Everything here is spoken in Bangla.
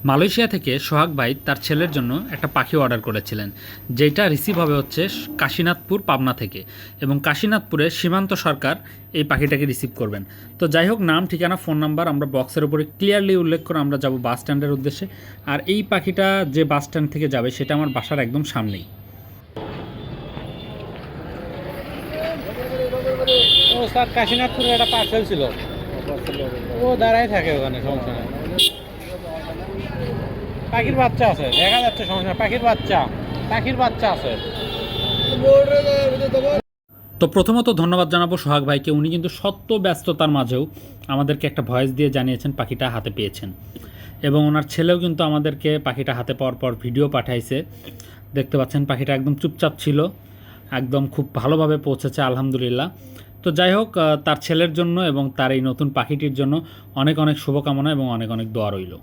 মালয়েশিয়া থেকে সোহাগ ভাই তার ছেলের জন্য একটা পাখি অর্ডার করেছিলেন, যেটা রিসিভ হবে হচ্ছে কাশীনাথপুর পাবনা থেকে, এবং কাশীনাথপুরে সীমান্ত সরকার এই পাখিটাকে রিসিভ করবেন। তো যাই হোক, নাম, ঠিকানা, ফোন নাম্বার আমরা বক্সের উপরে ক্লিয়ারলি উল্লেখ করে আমরা যাব বাস স্ট্যান্ডের উদ্দেশ্যে। আর এই পাখিটা যে বাস স্ট্যান্ড থেকে যাবে সেটা আমার বাসার একদম সামনেই। ও স্যার, কাশীনাথপুরে একটা পার্সেল ছিল, ও দাঁড়াই থাকে ওখানে, সমস্যা নেই। পাখির বাচ্চা আছে, দেখা যাচ্ছে, সমস্যা, পাখির বাচ্চা আছে। তো প্রথমত ধন্যবাদ জানাবো সোহাগ ভাইকে, উনি কিন্তু সত্য ব্যস্ততার মাঝেও আমাদেরকে একটা ভয়েস দিয়ে জানিয়েছেন পাখিটা হাতে পেয়েছেন, এবং ওনার ছেলেও কিন্তু আমাদেরকে পাখিটা হাতে পাওয়ার পর ভিডিও পাঠাইছে। দেখতে পাচ্ছেন পাখিটা একদম চুপচাপ ছিল, একদম খুব ভালোভাবে পৌঁছেছে আলহামদুলিল্লাহ। তো যাই হোক, তার ছেলের জন্য এবং তার এই নতুন পাখিটির জন্য অনেক অনেক শুভকামনা এবং অনেক অনেক দোয়া রইল।